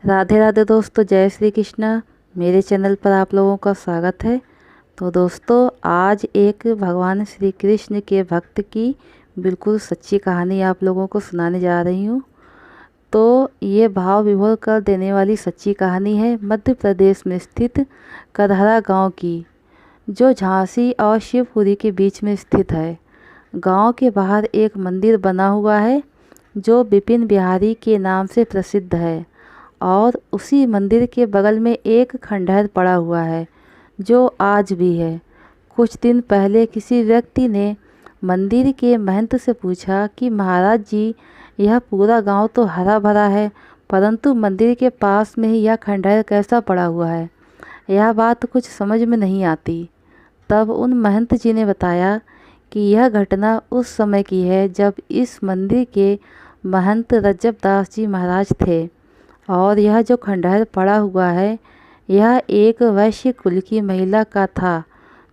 राधे राधे दोस्तों, जय श्री कृष्णा। मेरे चैनल पर आप लोगों का स्वागत है। तो दोस्तों, आज एक भगवान श्री कृष्ण के भक्त की बिल्कुल सच्ची कहानी आप लोगों को सुनाने जा रही हूँ। तो ये भाव विभोर कर देने वाली सच्ची कहानी है मध्य प्रदेश में स्थित करहरा गांव की, जो झांसी और शिवपुरी के बीच में स्थित है। गांव के बाहर एक मंदिर बना हुआ है जो बिपिन बिहारी के नाम से प्रसिद्ध है, और उसी मंदिर के बगल में एक खंडहर पड़ा हुआ है जो आज भी है। कुछ दिन पहले किसी व्यक्ति ने मंदिर के महंत से पूछा कि महाराज जी, यह पूरा गांव तो हरा भरा है, परंतु मंदिर के पास में ही यह खंडहर कैसा पड़ा हुआ है? यह बात कुछ समझ में नहीं आती। तब उन महंत जी ने बताया कि यह घटना उस समय की है जब इस मंदिर के महंत रज्जब दास जी महाराज थे, और यह जो खंडहर पड़ा हुआ है यह एक वैश्य कुल की महिला का था,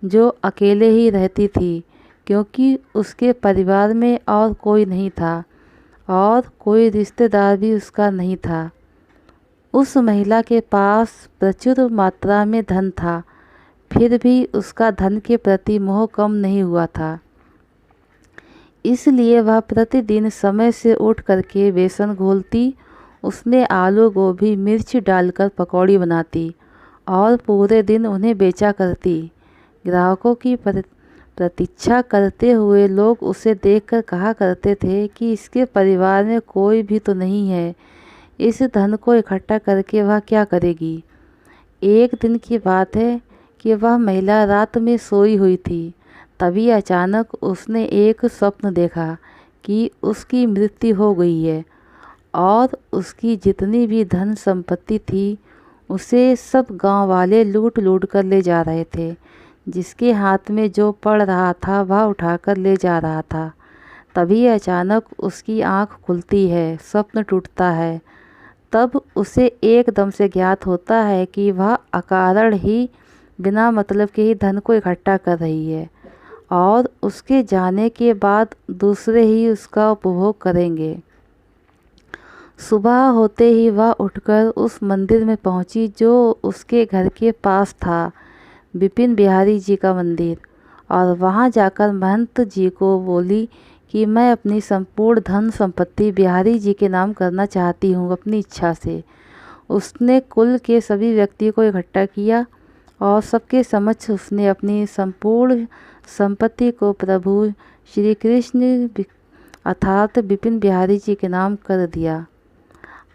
जो अकेले ही रहती थी, क्योंकि उसके परिवार में और कोई नहीं था और कोई रिश्तेदार भी उसका नहीं था। उस महिला के पास प्रचुर मात्रा में धन था, फिर भी उसका धन के प्रति मोह कम नहीं हुआ था। इसलिए वह प्रतिदिन समय से उठ करके बेसन घोलती, उसमें आलू गोभी मिर्च डालकर पकौड़ी बनाती और पूरे दिन उन्हें बेचा करती। ग्राहकों की प्रतीक्षा करते हुए लोग उसे देखकर कहा करते थे कि इसके परिवार में कोई भी तो नहीं है, इस धन को इकट्ठा करके वह क्या करेगी। एक दिन की बात है कि वह महिला रात में सोई हुई थी। तभी अचानक उसने एक स्वप्न देखा कि उसकी मृत्यु हो गई है और उसकी जितनी भी धन संपत्ति थी उसे सब गांव वाले लूट लूट कर ले जा रहे थे। जिसके हाथ में जो पड़ रहा था वह उठाकर ले जा रहा था। तभी अचानक उसकी आंख खुलती है, स्वप्न टूटता है। तब उसे एकदम से ज्ञात होता है कि वह अकारण ही बिना मतलब के ही धन को इकट्ठा कर रही है, और उसके जाने के बाद दूसरे ही उसका उपभोग करेंगे। सुबह होते ही वह उठकर उस मंदिर में पहुंची जो उसके घर के पास था, बिपिन बिहारी जी का मंदिर। और वहां जाकर महंत जी को बोली कि मैं अपनी संपूर्ण धन संपत्ति बिहारी जी के नाम करना चाहती हूँ अपनी इच्छा से। उसने कुल के सभी व्यक्ति को इकट्ठा किया और सबके समक्ष उसने अपनी संपूर्ण संपत्ति को प्रभु श्री कृष्ण अर्थात बिपिन बिहारी जी के नाम कर दिया।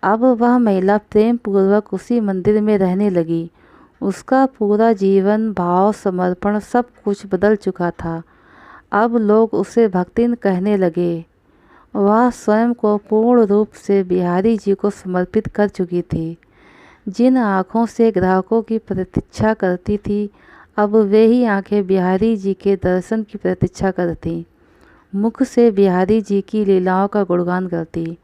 अब वह महिला प्रेम पूर्वक उसी मंदिर में रहने लगी। उसका पूरा जीवन, भाव, समर्पण सब कुछ बदल चुका था। अब लोग उसे भक्तिन कहने लगे। वह स्वयं को पूर्ण रूप से बिहारी जी को समर्पित कर चुकी थी। जिन आँखों से ग्राहकों की प्रतीक्षा करती थी, अब वे ही आँखें बिहारी जी के दर्शन की प्रतीक्षा करती, मुख से बिहारी जी की लीलाओं का गुणगान करती।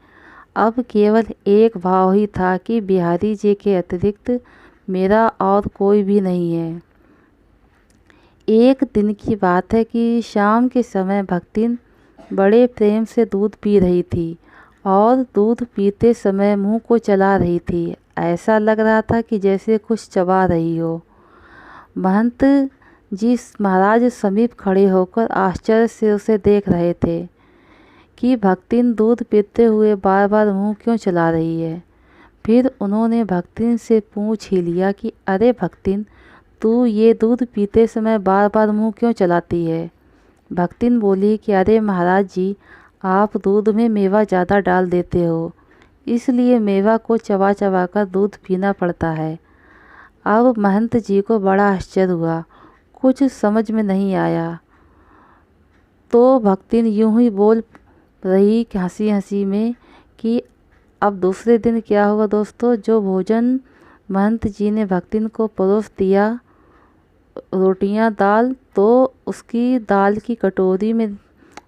अब केवल एक भाव ही था कि बिहारी जी के अतिरिक्त मेरा और कोई भी नहीं है। एक दिन की बात है कि शाम के समय भक्तिन बड़े प्रेम से दूध पी रही थी, और दूध पीते समय मुंह को चला रही थी। ऐसा लग रहा था कि जैसे कुछ चबा रही हो। महंत जी महाराज समीप खड़े होकर आश्चर्य से उसे देख रहे थे कि भक्तिन दूध पीते हुए बार बार मुंह क्यों चला रही है। फिर उन्होंने भक्तिन से पूछ ही लिया कि अरे भक्तिन, तू ये दूध पीते समय बार बार मुंह क्यों चलाती है? भक्तिन बोली कि अरे महाराज जी, आप दूध में मेवा ज़्यादा डाल देते हो, इसलिए मेवा को चबा चबा कर दूध पीना पड़ता है। अब महंत जी को बड़ा आश्चर्य हुआ, कुछ समझ में नहीं आया। तो भक्तिन यूं ही बोल रही हंसी हंसी में कि अब दूसरे दिन क्या हुआ दोस्तों। जो भोजन महंत जी ने भक्तिन को परोस दिया, रोटियां दाल, तो उसकी दाल की कटोरी में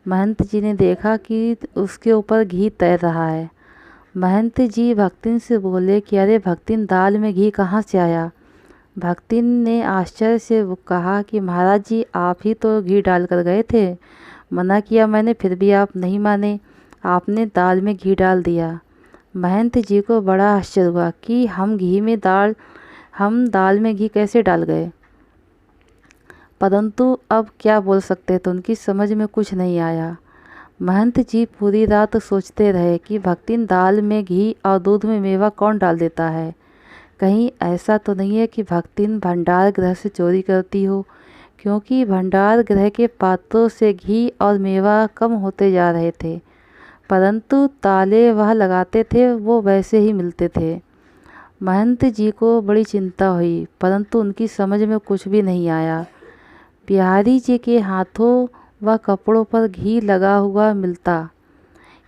महंत जी ने देखा कि उसके ऊपर घी तैर रहा है। महंत जी भक्तिन से बोले कि अरे भक्तिन, दाल में घी कहाँ से आया? भक्तिन ने आश्चर्य से कहा कि महाराज जी, आप ही तो घी डाल कर गए थे, मना किया मैंने, फिर भी आप नहीं माने, आपने दाल में घी डाल दिया। महंत जी को बड़ा आश्चर्य हुआ कि हम दाल में घी कैसे डाल गए, परंतु अब क्या बोल सकते थे, उनकी समझ में कुछ नहीं आया। महंत जी पूरी रात सोचते रहे कि भक्तिन दाल में घी और दूध में मेवा कौन डाल देता है। कहीं ऐसा तो नहीं है कि भक्तिन भंडार गृह से चोरी करती हो, क्योंकि भंडार गृह के पात्रों से घी और मेवा कम होते जा रहे थे, परंतु ताले वह लगाते थे वो वैसे ही मिलते थे। महंत जी को बड़ी चिंता हुई, परंतु उनकी समझ में कुछ भी नहीं आया। बिहारी जी के हाथों व कपड़ों पर घी लगा हुआ मिलता।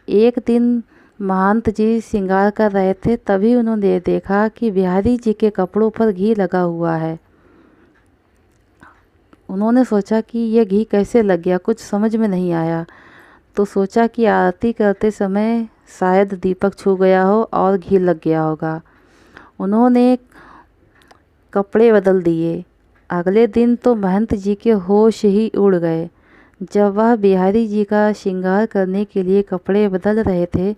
एक दिन महंत जी श्रृंगार कर रहे थे, तभी उन्होंने देखा कि बिहारी जी के कपड़ों पर घी लगा हुआ है। उन्होंने सोचा कि यह घी कैसे लग गया, कुछ समझ में नहीं आया, तो सोचा कि आरती करते समय शायद दीपक छू गया हो और घी लग गया होगा। उन्होंने कपड़े बदल दिए। अगले दिन तो महंत जी के होश ही उड़ गए। जब वह बिहारी जी का श्रृंगार करने के लिए कपड़े बदल रहे थे,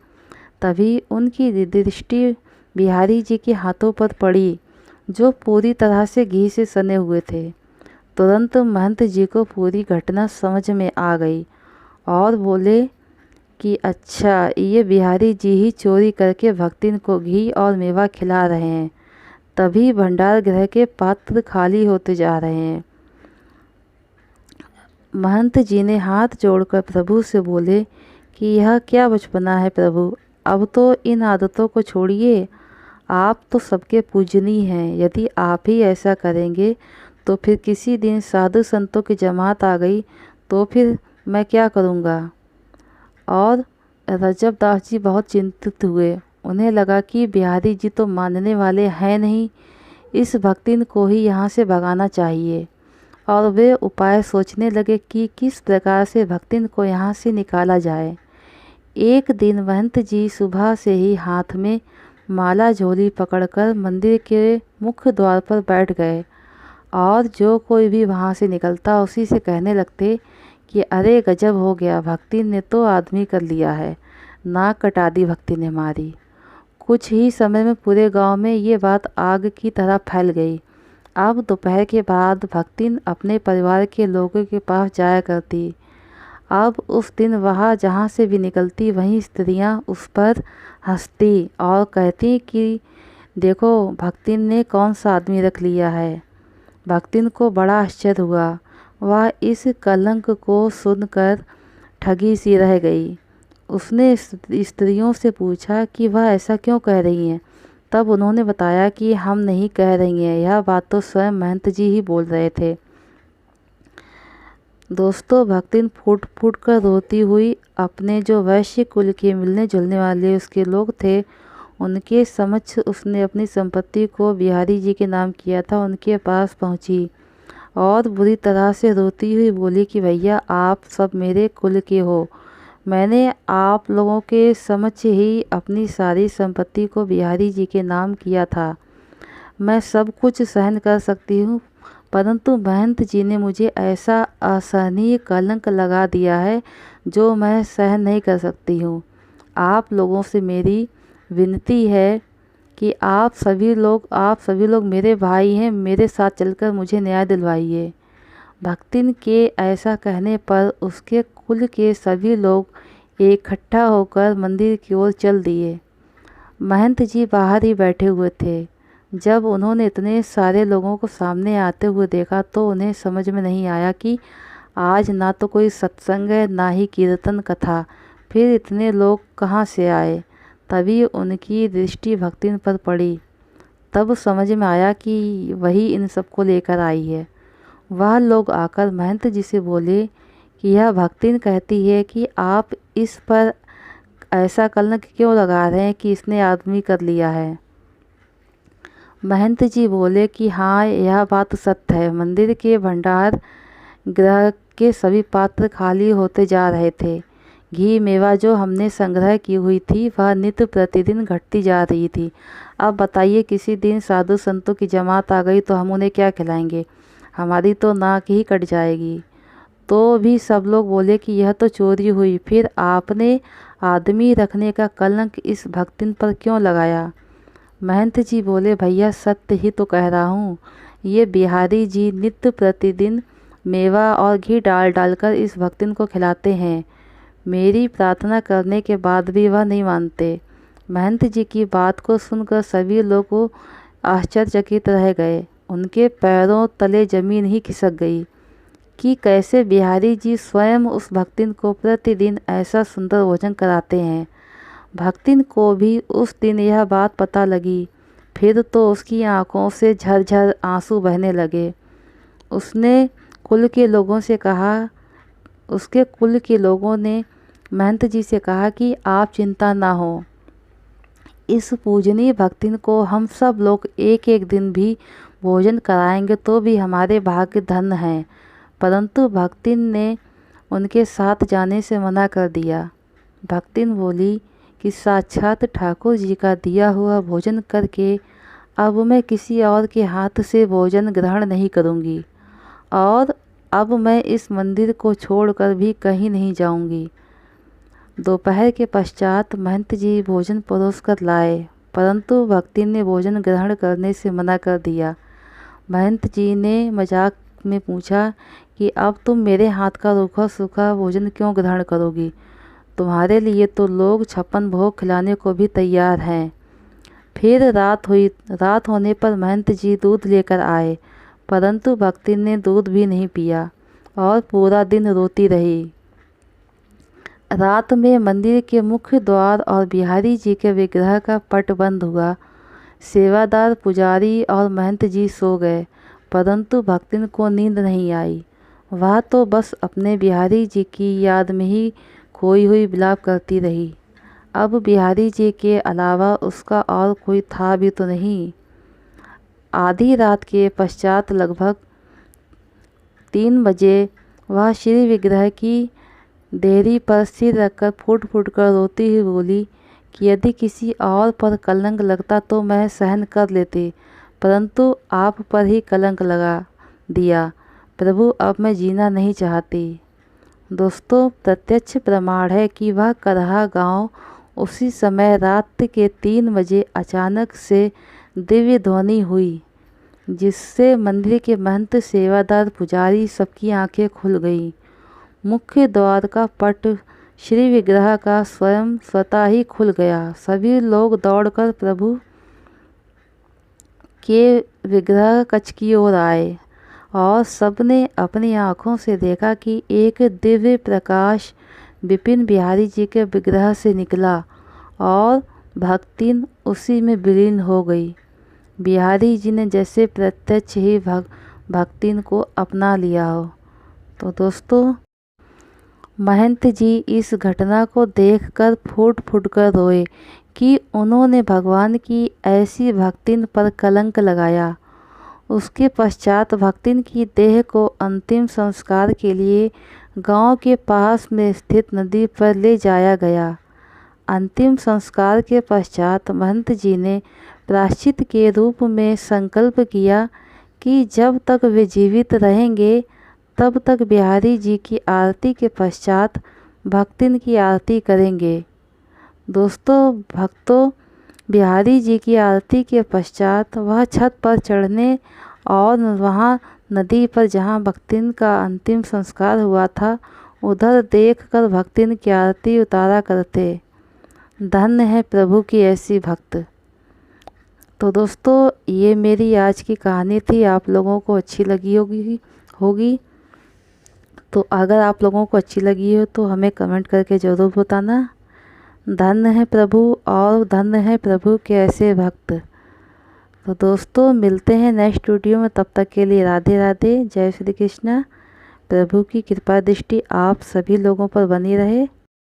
तभी उनकी दृष्टि बिहारी जी के हाथों पर पड़ी, जो पूरी तरह से घी से सने हुए थे। तुरंत महंत जी को पूरी घटना समझ में आ गई और बोले कि अच्छा, ये बिहारी जी ही चोरी करके भक्तिन को घी और मेवा खिला रहे हैं, तभी भंडार गृह के पात्र खाली होते जा रहे हैं। महंत जी ने हाथ जोड़कर प्रभु से बोले कि यह क्या बचपना है प्रभु, अब तो इन आदतों को छोड़िए। आप तो सबके पूजनीय हैं, यदि आप ही ऐसा करेंगे तो फिर किसी दिन साधु संतों की जमात आ गई तो फिर मैं क्या करूँगा। और रजब दास जी बहुत चिंतित हुए। उन्हें लगा कि बिहारी जी तो मानने वाले हैं नहीं, इस भक्तिन को ही यहाँ से भगाना चाहिए। और वे उपाय सोचने लगे कि किस प्रकार से भक्तिन को यहाँ से निकाला जाए। एक दिन महंत जी सुबह से ही हाथ में माला झोली पकड़कर मंदिर के मुख्य द्वार पर बैठ गए, और जो कोई भी वहाँ से निकलता उसी से कहने लगते कि अरे गजब हो गया, भक्तिन ने तो आदमी कर लिया है, नाक कटा दी भक्ति ने हमारी। कुछ ही समय में पूरे गांव में ये बात आग की तरह फैल गई। अब दोपहर के बाद भक्तिन अपने परिवार के लोगों के पास जाया करती। अब उस दिन वह जहाँ से भी निकलती वहीं स्त्रियां उस पर हंसती और कहती कि देखो भक्तिन ने कौन सा आदमी रख लिया है। भक्तिन को बड़ा आश्चर्य हुआ। वह इस कलंक को सुनकर ठगी सी रह गई। उसने स्त्रियों से पूछा कि वह ऐसा क्यों कह रही हैं। तब उन्होंने बताया कि हम नहीं कह रही हैं, यह बात तो स्वयं महंत जी ही बोल रहे थे। दोस्तों, भक्तिन फूट फूट कर रोती हुई अपने जो वैश्य कुल के मिलने जुलने वाले उसके लोग थे, उनके समक्ष उसने अपनी संपत्ति को बिहारी जी के नाम किया था, उनके पास पहुंची और बुरी तरह से रोती हुई बोली कि भैया आप सब मेरे कुल के हो, मैंने आप लोगों के समक्ष ही अपनी सारी संपत्ति को बिहारी जी के नाम किया था। मैं सब कुछ सहन कर सकती हूँ, परंतु महंत जी ने मुझे ऐसा असहनीय कलंक लगा दिया है जो मैं सहन नहीं कर सकती हूँ। आप लोगों से मेरी विनती है कि आप सभी लोग मेरे भाई हैं, मेरे साथ चलकर मुझे न्याय दिलवाइए। भक्तिन के ऐसा कहने पर उसके कुल के सभी लोग इकट्ठा होकर मंदिर की ओर चल दिए। महंत जी बाहर ही बैठे हुए थे। जब उन्होंने इतने सारे लोगों को सामने आते हुए देखा तो उन्हें समझ में नहीं आया कि आज ना तो कोई सत्संग है ना ही कीर्तन कथा, फिर इतने लोग कहाँ से आए। तभी उनकी दृष्टि भक्तिन पर पड़ी। तब समझ में आया कि वही इन सबको लेकर आई है। वह लोग आकर महंत जी से बोले कि यह भक्तिन कहती है कि आप इस पर ऐसा कलंक क्यों लगा रहे हैं कि इसने आदमी कर लिया है। महंत जी बोले कि हाँ, यह बात सत्य है। मंदिर के भंडार गृह के सभी पात्र खाली होते जा रहे थे। घी मेवा जो हमने संग्रह की हुई थी वह नित्य प्रतिदिन घटती जा रही थी। अब बताइए, किसी दिन साधु संतों की जमात आ गई तो हम उन्हें क्या खिलाएंगे, हमारी तो नाक ही कट जाएगी। तो भी सब लोग बोले कि यह तो चोरी हुई, फिर आपने आदमी रखने का कलंक इस भक्तिन पर क्यों लगाया? महंत जी बोले, भैया सत्य ही तो कह रहा हूँ। ये बिहारी जी नित्य प्रतिदिन मेवा और घी डाल डालकर इस भक्तिन को खिलाते हैं। मेरी प्रार्थना करने के बाद भी वह नहीं मानते। महंत जी की बात को सुनकर सभी लोग आश्चर्यचकित रह गए। उनके पैरों तले जमीन ही खिसक गई कि कैसे बिहारी जी स्वयं उस भक्तिन को प्रतिदिन ऐसा सुंदर भोजन कराते हैं। भक्तिन को भी उस दिन यह बात पता लगी। फिर तो उसकी आंखों से झरझर आंसू बहने लगे। उसके कुल के लोगों ने महंत जी से कहा कि आप चिंता ना हो, इस पूजनीय भक्तिन को हम सब लोग एक एक दिन भी भोजन कराएंगे तो भी हमारे भाग्य धन्य हैं। परंतु भक्तिन ने उनके साथ जाने से मना कर दिया। भक्तिन बोली कि साक्षात ठाकुर जी का दिया हुआ भोजन करके अब मैं किसी और के हाथ से भोजन ग्रहण नहीं करूँगी और अब मैं इस मंदिर को छोड़कर भी कहीं नहीं जाऊँगी। दोपहर के पश्चात महंत जी भोजन परोस कर लाए, परंतु भक्तिन ने भोजन ग्रहण करने से मना कर दिया। महंत जी ने मजाक में पूछा कि अब तुम मेरे हाथ का रूखा सूखा भोजन क्यों ग्रहण करोगी? तुम्हारे लिए तो लोग 56 भोग खिलाने को भी तैयार हैं। फिर रात हुई। रात होने पर महंत जी दूध लेकर आए, परंतु भक्तिन ने दूध भी नहीं पिया और पूरा दिन रोती रही। रात में मंदिर के मुख्य द्वार और बिहारी जी के विग्रह का पट बंद हुआ। सेवादार, पुजारी और महंत जी सो गए, परंतु भक्तिन को नींद नहीं आई। वह तो बस अपने बिहारी जी की याद में ही खोई हुई विलाप करती रही। अब बिहारी जी के अलावा उसका और कोई था भी तो नहीं। आधी रात के पश्चात लगभग 3 बजे वह श्री विग्रह की देहरी पर सिर रखकर फूट फूट कर रोती हुई बोली कि यदि किसी और पर कलंक लगता तो मैं सहन कर लेती, परंतु आप पर ही कलंक लगा दिया। प्रभु, अब मैं जीना नहीं चाहती। दोस्तों, प्रत्यक्ष प्रमाण है कि वह करहा गांव उसी समय रात के 3 बजे अचानक से दिव्य ध्वनि हुई, जिससे मंदिर के महंत, सेवादार, पुजारी सबकी आंखें खुल गईं। मुख्य द्वार का पट श्री विग्रह का स्वतः ही खुल गया। सभी लोग दौड़कर प्रभु के विग्रह कक्ष की ओर आए और सबने अपनी आँखों से देखा कि एक दिव्य प्रकाश विपिन बिहारी जी के विग्रह से निकला और भक्तिन उसी में विलीन हो गई। बिहारी जी ने जैसे प्रत्यक्ष ही भक्तिन को अपना लिया हो। तो दोस्तों, महंत जी इस घटना को देखकर फूट फूट कर रोए कि उन्होंने भगवान की ऐसी भक्तिन पर कलंक लगाया। उसके पश्चात भक्तिन की देह को अंतिम संस्कार के लिए गांव के पास में स्थित नदी पर ले जाया गया। अंतिम संस्कार के पश्चात महंत जी ने प्रायश्चित के रूप में संकल्प किया कि जब तक वे जीवित रहेंगे तब तक बिहारी जी की आरती के पश्चात भक्तिन की आरती करेंगे। दोस्तों, भक्तों, बिहारी जी की आरती के पश्चात वह छत पर चढ़ने और वहाँ नदी पर जहाँ भक्तिन का अंतिम संस्कार हुआ था उधर देखकर भक्तिन की आरती उतारा करते। धन्य है प्रभु की ऐसी भक्त। तो दोस्तों, ये मेरी आज की कहानी थी। आप लोगों को अच्छी लगी होगी। तो अगर आप लोगों को अच्छी लगी हो तो हमें कमेंट करके ज़रूर बताना। धन्य है प्रभु और धन्य है प्रभु के ऐसे भक्त। तो दोस्तों, मिलते हैं नेक्स्ट वीडियो में। तब तक के लिए राधे राधे, जय श्री कृष्णा। प्रभु की कृपा दृष्टि आप सभी लोगों पर बनी रहे।